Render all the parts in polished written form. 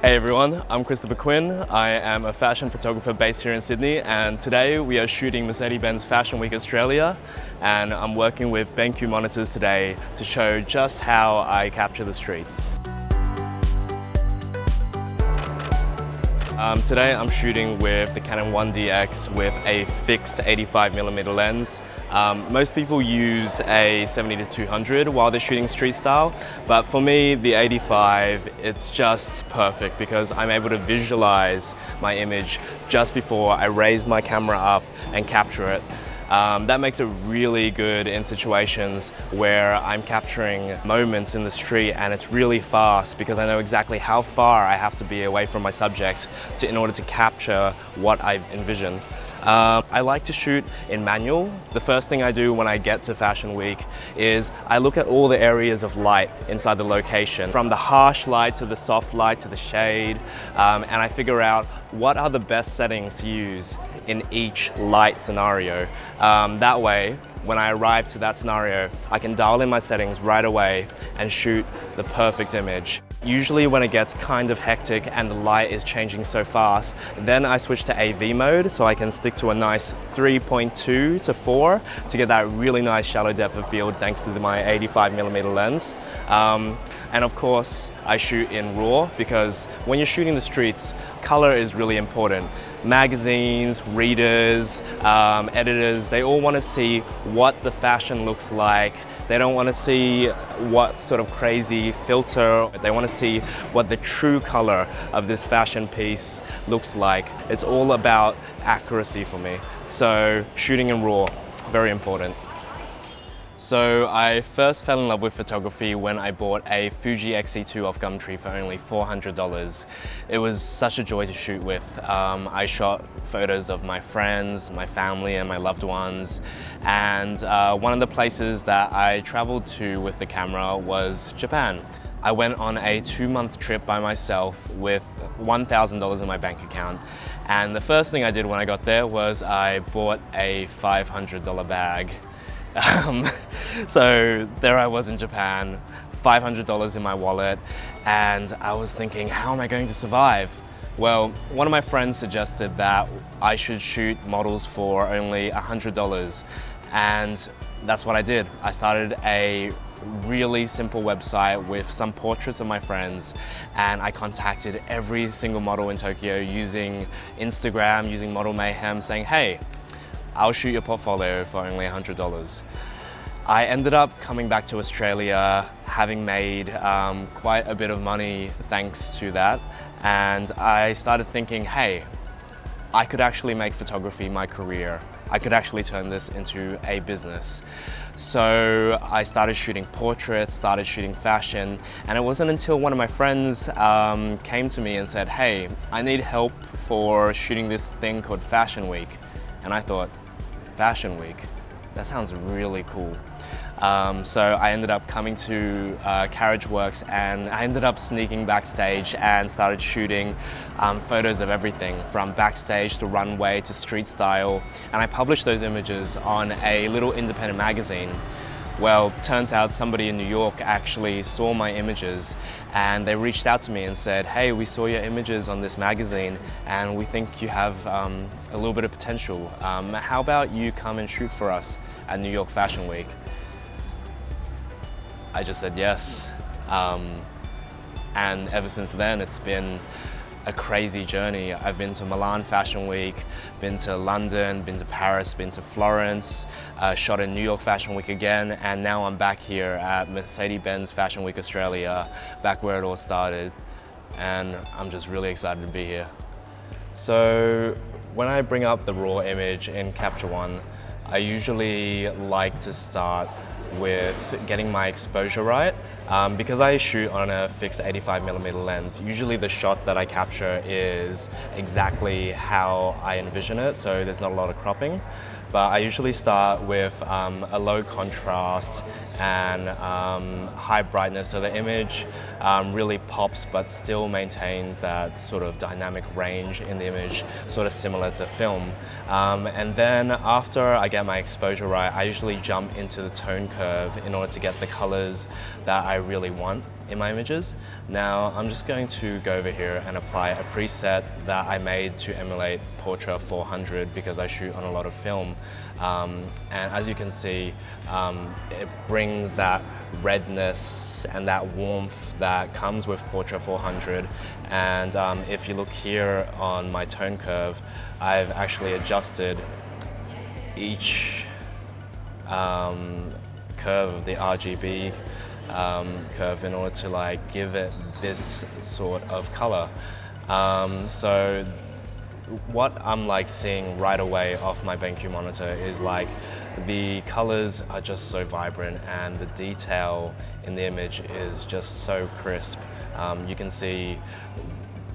Hey everyone, I'm Christopher Quyen. I am a fashion photographer based here in Sydney, and today we are shooting Mercedes Benz Fashion Week Australia, and I'm working with BenQ monitors today to show just how I capture the streets. Today I'm shooting with the Canon 1DX with a fixed 85mm lens. Most people use a 70-200 while they're shooting street style, but for me the 85, it's just perfect because I'm able to visualize my image just before I raise my camera up and capture it. That makes it really good in situations where I'm capturing moments in the street and it's really fast because I know exactly how far I have to be away from my subject in order to capture what I've envisioned. I like to shoot in manual. The first thing I do when I get to Fashion Week is I look at all the areas of light inside the location, from the harsh light to the soft light to the shade, and I figure out what are the best settings to use in each light scenario. That way, when I arrive to that scenario, I can dial in my settings right away and shoot the perfect image. Usually when it gets kind of hectic and the light is changing so fast, then I switch to AV mode so I can stick to a nice 3.2 to 4 to get that really nice shallow depth of field thanks to my 85mm lens. And of course, I shoot in RAW because when you're shooting the streets, color is really important. Magazines, readers, editors, they all want to see what the fashion looks like. They don't want to see what sort of crazy filter. They want to see what the true color of this fashion piece looks like. It's all about accuracy for me. So shooting in RAW, very important. So I first fell in love with photography when I bought a Fuji X-E2 off Gumtree for only $400. It was such a joy to shoot with. I shot photos of my friends, my family and my loved ones, and one of the places that I traveled to with the camera was Japan. I went on a 2-month trip by myself with $1,000 in my bank account, and the first thing I did when I got there was I bought a $500 bag. So there I was in Japan, $500 in my wallet, and I was thinking, how am I going to survive? Well, one of my friends suggested that I should shoot models for only $100, and that's what I did. I started a really simple website with some portraits of my friends, and I contacted every single model in Tokyo using Instagram, using Model Mayhem, saying, hey, I'll shoot your portfolio for only $100. I ended up coming back to Australia having made quite a bit of money thanks to that, and I started thinking, hey, I could actually make photography my career. I could actually turn this into a business. So I started shooting portraits, started shooting fashion, and it wasn't until one of my friends came to me and said, hey, I need help for shooting this thing called Fashion Week. And I thought, Fashion Week? That sounds really cool. So I ended up coming to Carriage Works, and I ended up sneaking backstage and started shooting photos of everything from backstage to runway to street style. And I published those images on a little independent magazine. Well, turns out somebody in New York actually saw my images and they reached out to me and said, hey, we saw your images on this magazine and we think you have a little bit of potential. How about you come and shoot for us at New York Fashion Week? I just said yes. And ever since then, it's been a crazy journey. I've been to Milan Fashion Week, been to London, been to Paris, been to Florence, shot in New York Fashion Week again, and now I'm back here at Mercedes Benz Fashion Week Australia, back where it all started, and I'm just really excited to be here. So when I bring up the raw image in Capture One, I usually like to start with getting my exposure right. Because I shoot on a fixed 85mm lens, usually the shot that I capture is exactly how I envision it, so there's not a lot of cropping. But I usually start with a low contrast and high brightness, so the image really pops but still maintains that sort of dynamic range in the image, sort of similar to film. And then after I get my exposure right, I usually jump into the tone curve in order to get the colors that I really want in my images. Now I'm just going to go over here and apply a preset that I made to emulate Portra 400 because I shoot on a lot of film. And as you can see, it brings that redness and that warmth that comes with Portra 400. And if you look here on my tone curve, I've actually adjusted each curve of the RGB curve in order to like give it this sort of color. So what I'm like seeing right away off my BenQ monitor is like the colors are just so vibrant and the detail in the image is just so crisp. You can see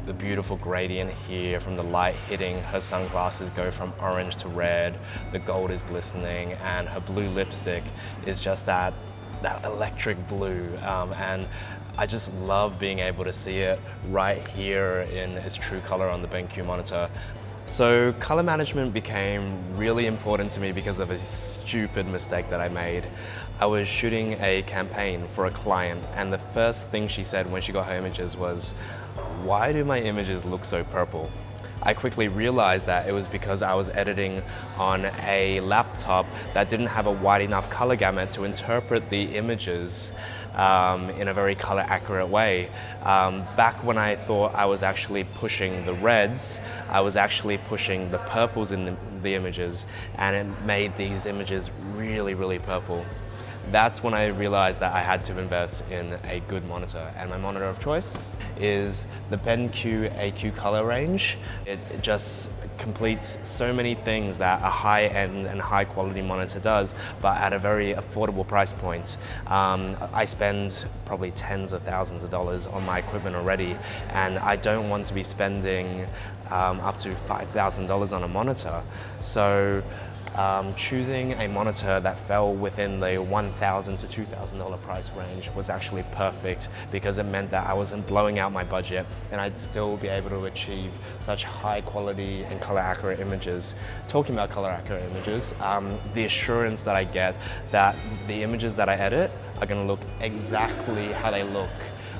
the beautiful gradient here from the light hitting her sunglasses go from orange to red, the gold is glistening, and her blue lipstick is just that electric blue. And I just love being able to see it right here in its true color on the BenQ monitor. So color management became really important to me because of a stupid mistake that I made. I was shooting a campaign for a client and the first thing she said when she got her images was, "Why do my images look so purple?" I quickly realized that it was because I was editing on a laptop that didn't have a wide enough color gamut to interpret the images in a very color accurate way. Back when I thought I was actually pushing the reds, I was actually pushing the purples in the images, and it made these images really, really purple. That's when I realized that I had to invest in a good monitor, and my monitor of choice is the BenQ AQCOLOR range. It just completes so many things that a high-end and high-quality monitor does, but at a very affordable price point. I spend probably tens of thousands of dollars on my equipment already, and I don't want to be spending up to $5,000 on a monitor. So choosing a monitor that fell within the $1,000 to $2,000 price range was actually perfect because it meant that I wasn't blowing out my budget and I'd still be able to achieve such high quality and color accurate images. Talking about color accurate images, the assurance that I get that the images that I edit are going to look exactly how they look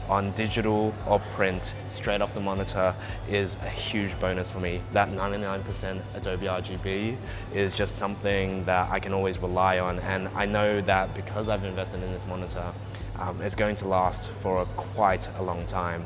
on digital or print straight off the monitor is a huge bonus for me. That 99% Adobe RGB is just something that I can always rely on, and I know that because I've invested in this monitor, it's going to last for quite a long time.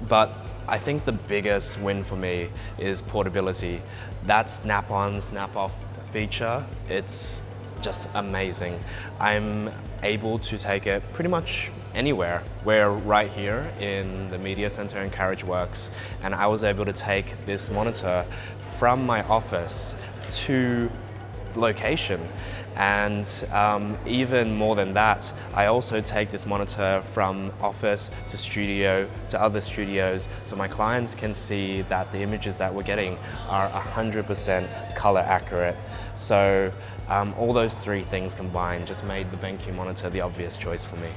But I think the biggest win for me is portability. That snap-on, snap-off feature, it's just amazing. I'm able to take it pretty much anywhere. We're right here in the media center in Carriage Works, and I was able to take this monitor from my office to location. And even more than that, I also take this monitor from office to studio to other studios so my clients can see that the images that we're getting are 100% color accurate. So all those three things combined just made the BenQ monitor the obvious choice for me.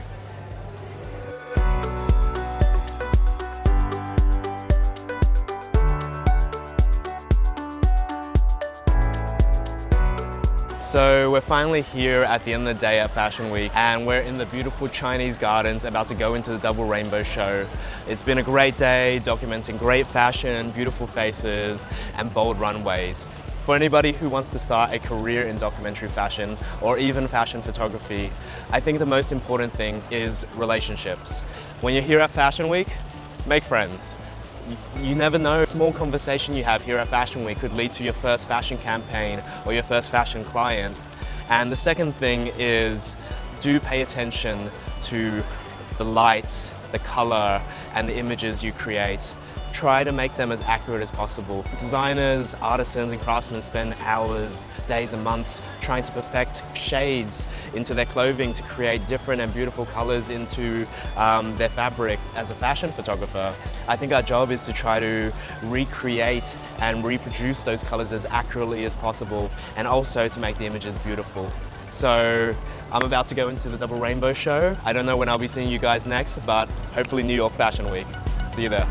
So we're finally here at the end of the day at Fashion Week, and we're in the beautiful Chinese gardens about to go into the double rainbow show. It's been a great day documenting great fashion, beautiful faces, and bold runways. For anybody who wants to start a career in documentary fashion or even fashion photography, I think the most important thing is relationships. When you're here at Fashion Week, make friends. You never know, a small conversation you have here at Fashion Week could lead to your first fashion campaign or your first fashion client. And the second thing is, do pay attention to the light, the color, and the images you create. Try to make them as accurate as possible. Designers, artisans, and craftsmen spend hours, days, and months trying to perfect shades into their clothing to create different and beautiful colors into their fabric. As a fashion photographer, I think our job is to try to recreate and reproduce those colors as accurately as possible, and also to make the images beautiful. So I'm about to go into the double rainbow show. I don't know when I'll be seeing you guys next, but hopefully New York Fashion Week. See you there.